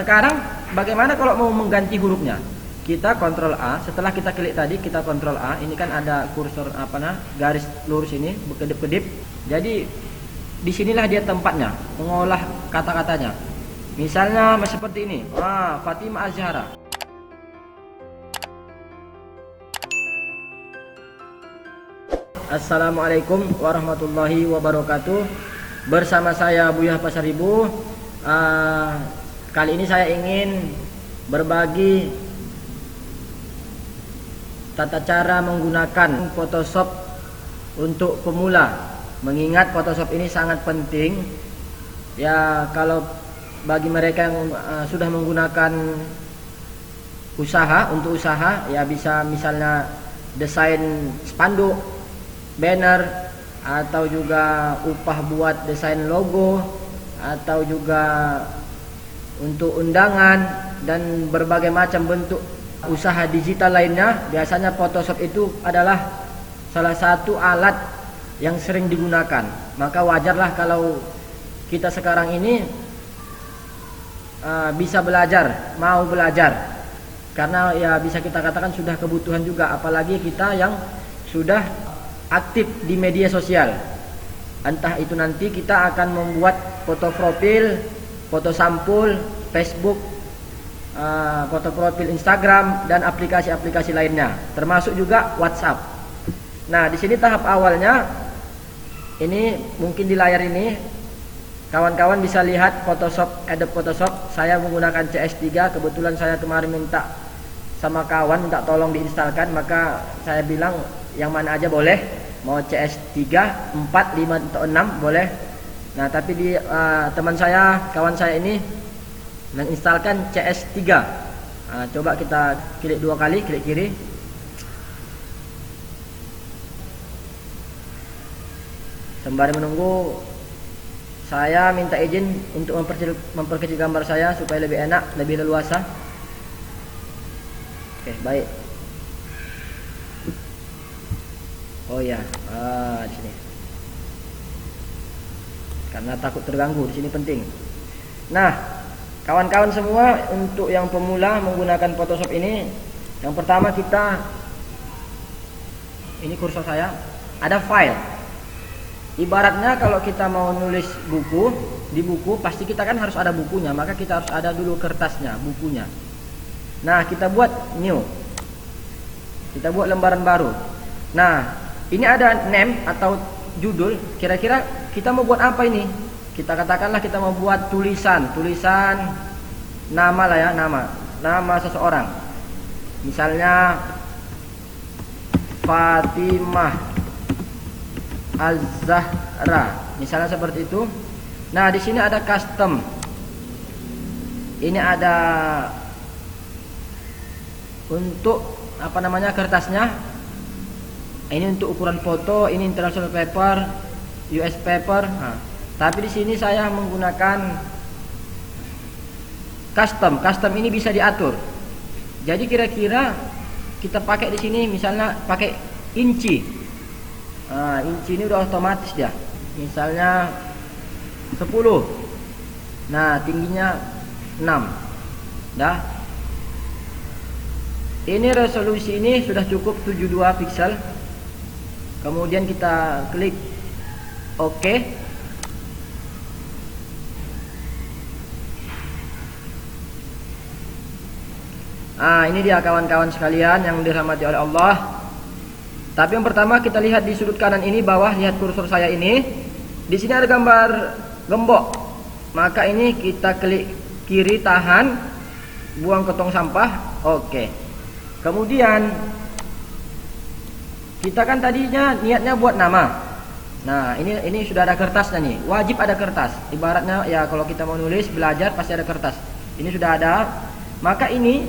sekarang bagaimana kalau mau mengganti hurufnya? Kita kontrol A. Setelah kita klik tadi, kita kontrol A. Ini kan ada kursor garis lurus ini berkedip-kedip. Jadi disinilah dia tempatnya mengolah kata-katanya. Misalnya seperti ini. Fatimah Az-Zahra. Assalamualaikum warahmatullahi wabarakatuh. Bersama saya Buya Pasaribu. Kali ini saya ingin berbagi tata cara menggunakan Photoshop untuk pemula. Mengingat Photoshop ini sangat penting. Ya, kalau bagi mereka yang sudah menggunakan untuk usaha, ya bisa misalnya desain spanduk, banner, atau juga upah buat desain logo, atau juga untuk undangan dan berbagai macam bentuk usaha digital lainnya. Biasanya Photoshop itu adalah salah satu alat yang sering digunakan. Maka wajarlah kalau kita sekarang ini bisa belajar, mau belajar, karena ya bisa kita katakan sudah kebutuhan juga, apalagi kita yang sudah aktif di media sosial. Entah itu nanti kita akan membuat foto profil, foto sampul, Facebook, foto profil Instagram, dan aplikasi-aplikasi lainnya, termasuk juga WhatsApp. Nah, di sini tahap awalnya, ini mungkin di layar ini kawan-kawan bisa lihat Photoshop, Adobe Photoshop. Saya menggunakan CS3. Kebetulan saya kemarin minta sama kawan, minta tolong diinstalkan, maka saya bilang yang mana aja boleh, mau CS3, 4, 5 atau 6 boleh. Nah, tapi di kawan saya ini menginstalkan CS3. Coba kita klik 2 kali, klik kiri. Sembari menunggu, saya minta izin untuk memperkecil gambar saya supaya lebih enak, lebih leluasa. Oke, baik. Oh ya, di sini. Karena takut terganggu, di sini penting. Nah, kawan-kawan semua, untuk yang pemula menggunakan Photoshop ini, yang pertama ini kursor saya, ada file. Ibaratnya kalau kita mau nulis buku, di buku pasti kita kan harus ada bukunya, maka kita harus ada dulu kertasnya, bukunya. Nah, kita buat new. Kita buat lembaran baru. Nah, ini ada name atau judul. Kira-kira kita mau buat apa ini? Kita katakanlah kita mau buat tulisan nama lah ya, nama seseorang. Misalnya Fatimah Az-Zahra, misalnya seperti itu. Nah, di sini ada custom. Ini ada untuk kertasnya. Ini untuk ukuran foto, ini international paper, US paper. Nah, tapi di sini saya menggunakan custom. Custom ini bisa diatur. Jadi kira-kira kita pakai di sini, misalnya pakai inci. Inci ini udah otomatis dia. Misalnya 10. Nah, tingginya 6. Dah. Ini resolusi ini sudah cukup 72 pixel. Kemudian kita klik OK. Ini dia kawan-kawan sekalian yang dirahmati oleh Allah. Tapi yang pertama kita lihat di sudut kanan ini bawah, lihat kursor saya ini. Di sini ada gambar gembok. Maka ini kita klik kiri, tahan, buang ke tong sampah. Oke. Kemudian kita kan tadinya niatnya buat nama. Nah, ini sudah ada kertasnya nih. Wajib ada kertas. Ibaratnya ya kalau kita mau nulis, belajar pasti ada kertas. Ini sudah ada. Maka ini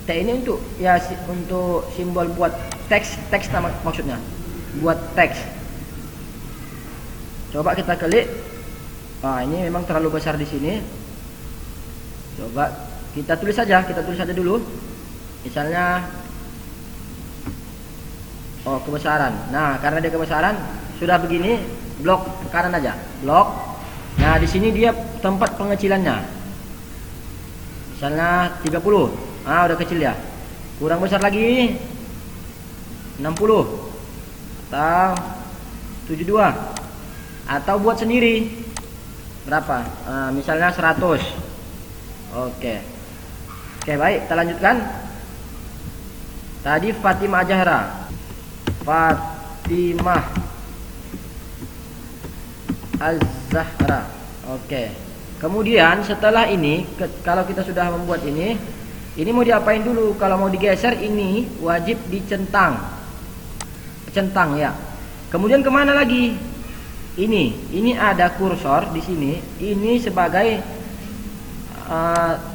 T ini untuk simbol buat teks maksudnya. Buat teks. Coba kita klik. Ini memang terlalu besar di sini. Coba kita tulis saja dulu. Misalnya kebesaran. Nah, karena dia kebesaran, sudah begini, blok kanan aja. Blok. Nah, di sini dia tempat pengecilannya. Misalnya 30. Ah, udah kecil ya. Kurang besar lagi 60 atau 72. Atau buat sendiri. Berapa? Misalnya 100. Oke. Oke, baik, kita lanjutkan. Tadi Fatimah Zahra. Fatimah Az-Zahra. Oke. Kemudian setelah ini, kalau kita sudah membuat ini mau diapain dulu? Kalau mau digeser ini wajib dicentang. Centang ya. Kemudian kemana lagi? Ini ada kursor di sini. Ini sebagai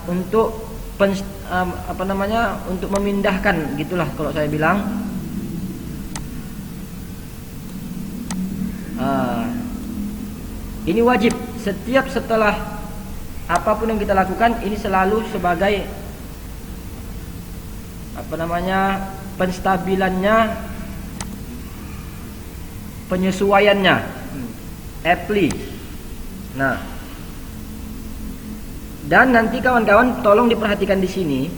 untuk untuk memindahkan gitulah kalau saya bilang. Ini wajib setiap setelah apapun yang kita lakukan ini selalu sebagai penstabilannya, penyesuaiannya, apply. Nah, dan nanti kawan-kawan tolong diperhatikan di sini.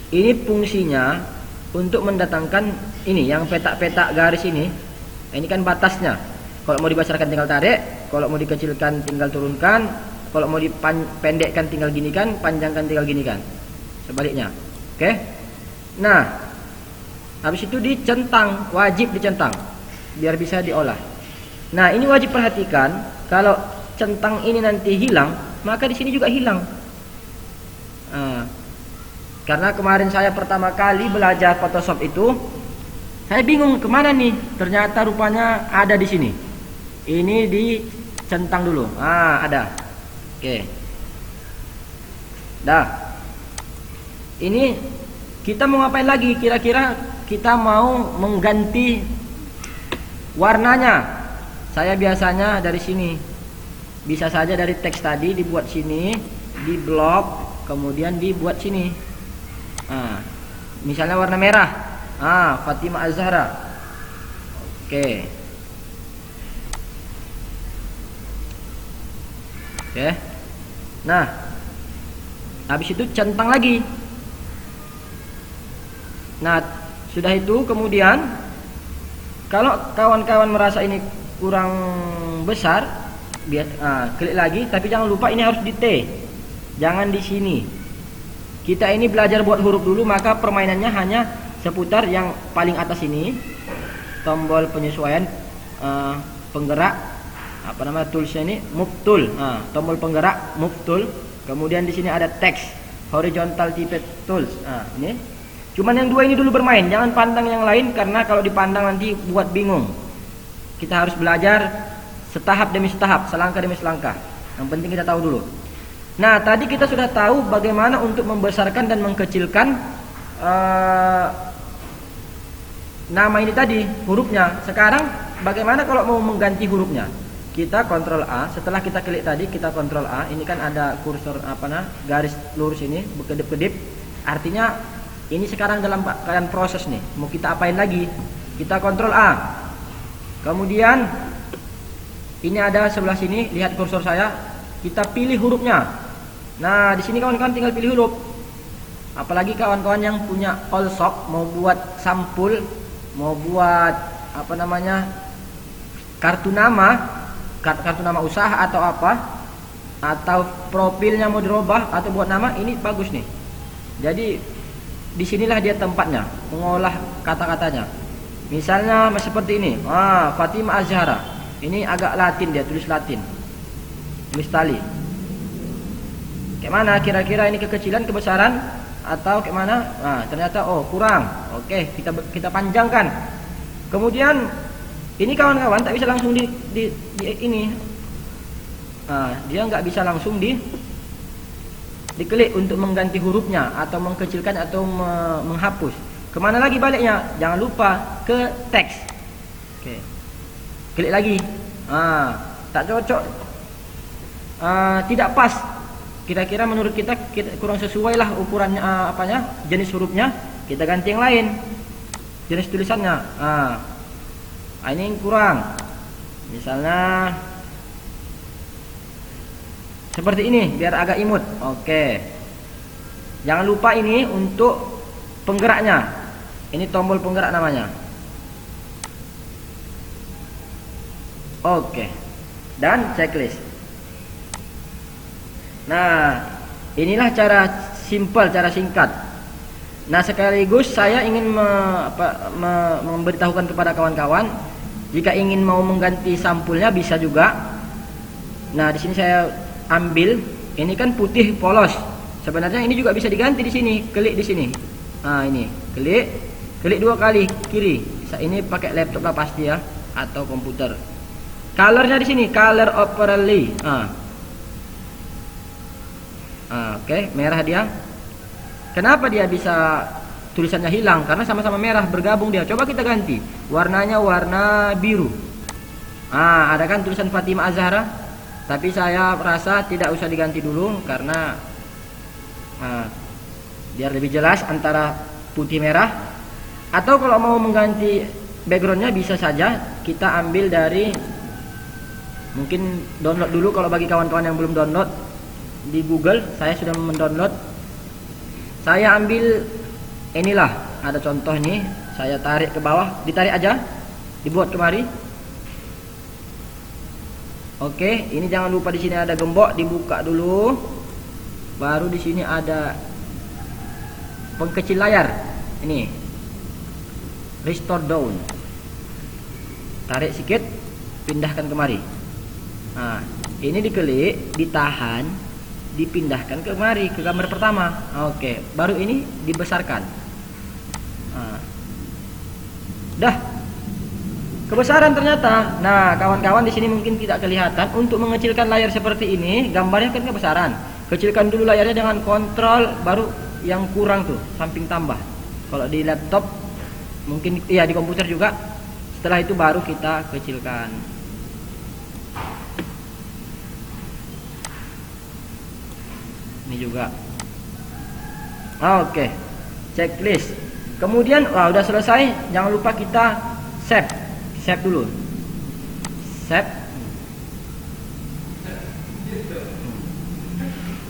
Ini fungsinya untuk mendatangkan ini yang petak-petak garis ini. Ini kan batasnya. Kalau mau dibesarkan tinggal tarik, kalau mau dikecilkan tinggal turunkan, kalau mau dipendekkan tinggal ginikan, panjangkan tinggal ginikan. Sebaliknya. Oke? Nah, habis itu dicentang, wajib dicentang biar bisa diolah. Nah, ini wajib perhatikan, kalau centang ini nanti hilang, maka di sini juga hilang. Karena kemarin saya pertama kali belajar Photoshop itu, saya bingung kemana nih. Ternyata rupanya ada di sini. Ini dicentang dulu. Ada. Oke. Dah. Ini kita mau ngapain lagi? Kira-kira kita mau mengganti warnanya. Saya biasanya dari sini. Bisa saja dari teks tadi dibuat sini, di blok, kemudian dibuat sini. Misalnya warna merah. Fatimah Az-Zahra. Oke. Oke. Nah, habis itu centang lagi. Nah, sudah itu kemudian kalau kawan-kawan merasa ini kurang besar, klik lagi, tapi jangan lupa ini harus di T. Jangan di sini. Kita ini belajar buat huruf dulu, maka permainannya hanya seputar yang paling atas ini. Tombol penyesuaian penggerak toolsnya ini move tool. Tombol penggerak move tool. Kemudian di sini ada teks horizontal type tools. Ini. Cuman yang dua ini dulu bermain, jangan pandang yang lain karena kalau dipandang nanti buat bingung. Kita harus belajar setahap demi setahap, selangkah demi selangkah. Yang penting kita tahu dulu. Nah, tadi kita sudah tahu bagaimana untuk membesarkan dan mengkecilkan nama ini tadi, hurufnya. Sekarang bagaimana kalau mau mengganti hurufnya? Kita kontrol A, setelah kita klik tadi kita kontrol A. Ini kan ada kursor garis lurus ini berkedip-kedip. Artinya ini sekarang dalam keadaan proses nih. Mau kita apain lagi? Kita kontrol A. Kemudian ini ada sebelah sini, lihat kursor saya. Kita pilih hurufnya. Nah, di sini kawan-kawan tinggal pilih huruf. Apalagi kawan-kawan yang punya all shop, mau buat sampul, mau buat kartu nama usaha atau apa, atau profilnya mau dirubah atau buat nama, ini bagus nih. Jadi disinilah dia tempatnya mengolah kata-katanya. Misalnya seperti ini, Fatimah Az-Zahra. Ini agak Latin, dia tulis Latin, tulis tali. Kayak mana kira-kira ini kekecilan, kebesaran, atau kayak mana? Ternyata kurang. Oke, kita panjangkan. Kemudian ini kawan-kawan tak bisa langsung di ini. Dia nggak bisa langsung diklik untuk mengganti hurufnya atau mengkecilkan atau menghapus. Kemana lagi baliknya? Jangan lupa ke teks. Oke. Klik lagi. Tak cocok. Tidak pas. Kira-kira menurut kita kurang sesuai lah ukurannya, jenis hurufnya. Kita ganti yang lain. Jenis tulisannya. Ini kurang. Misalnya Seperti ini biar agak imut. Oke. Jangan lupa ini untuk penggeraknya. Ini tombol penggerak namanya. Oke. Dan checklist. Nah, inilah cara simple, cara singkat. Nah, sekaligus saya ingin memberitahukan kepada kawan-kawan, jika ingin mau mengganti sampulnya bisa juga. Nah, di sini saya ambil, ini kan putih polos. Sebenarnya ini juga bisa diganti di sini, klik di sini. Nah, ini, klik 2 kali kiri. Ini pakai laptop lah pasti ya, atau komputer. Colornya di sini, color overlay. Oke, merah dia. Kenapa dia bisa tulisannya hilang? Karena sama-sama merah bergabung dia. Coba kita ganti. Warnanya warna biru. Ada kan tulisan Fatimah Az-Zahra? Tapi saya rasa tidak usah diganti dulu karena biar lebih jelas antara putih merah. Atau kalau mau mengganti backgroundnya bisa saja kita ambil dari, mungkin download dulu kalau bagi kawan-kawan yang belum download di Google. Saya sudah mendownload. Saya ambil inilah, ada contoh nih, saya tarik ke bawah, ditarik aja, dibuat kemari. Oke, ini jangan lupa di sini ada gembok, dibuka dulu. Baru di sini ada pengkecil layar. Ini restore down. Tarik sedikit, pindahkan kemari. Nah, ini diklik, ditahan, dipindahkan kemari ke gambar pertama. Oke, baru ini dibesarkan. Dah kebesaran ternyata. Nah, kawan-kawan di sini mungkin tidak kelihatan. Untuk mengecilkan layar seperti ini, gambarnya kan kebesaran. Kecilkan dulu layarnya dengan kontrol, baru yang kurang tuh samping tambah. Kalau di laptop mungkin ya, di komputer juga. Setelah itu baru kita kecilkan. Ini juga. Oke. Checklist. Kemudian udah selesai, jangan lupa kita save. Save dulu. Save.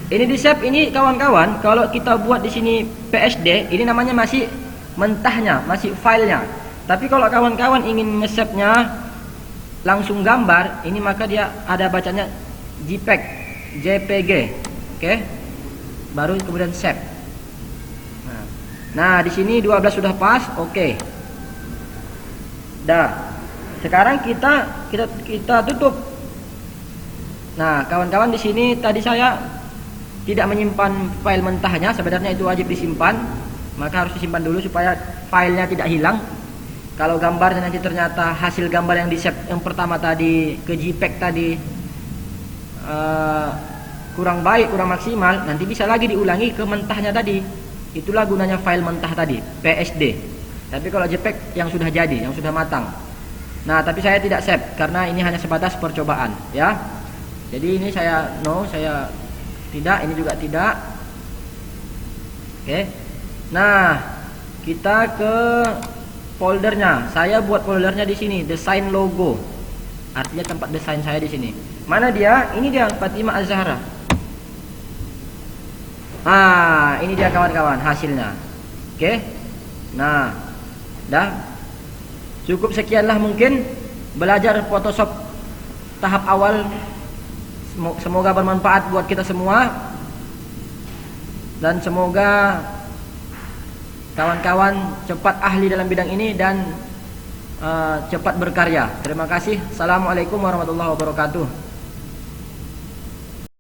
Ini di save ini kawan-kawan, kalau kita buat di sini PSD, ini namanya masih mentahnya, masih filenya. Tapi kalau kawan-kawan ingin nge-save-nya langsung gambar, ini maka dia ada bacanya JPEG, JPG. Oke. Baru kemudian save. Nah, di sini 12 sudah pas, oke. Dah. Sekarang kita tutup. Nah, kawan-kawan di sini tadi saya tidak menyimpan file mentahnya, sebenarnya itu wajib disimpan. Maka harus disimpan dulu supaya filenya tidak hilang. Kalau gambarnya nanti ternyata hasil gambar yang di-save yang pertama tadi ke JPEG tadi kurang baik, kurang maksimal, nanti bisa lagi diulangi ke mentahnya tadi. Itulah gunanya file mentah tadi, PSD. Tapi kalau JPEG yang sudah jadi, yang sudah matang. Nah, tapi saya tidak save karena ini hanya sebatas percobaan, ya. Jadi ini saya tidak, ini juga tidak. Oke. Nah, kita ke foldernya. Saya buat foldernya di sini, desain logo. Artinya tempat desain saya di sini. Mana dia? Ini dia, Fatimah Az-Zahra. Ini dia kawan-kawan hasilnya. Oke. Nah, dah. Cukup sekianlah mungkin belajar Photoshop tahap awal. Semoga bermanfaat buat kita semua. Dan semoga kawan-kawan cepat ahli dalam bidang ini dan cepat berkarya. Terima kasih. Assalamualaikum warahmatullahi wabarakatuh.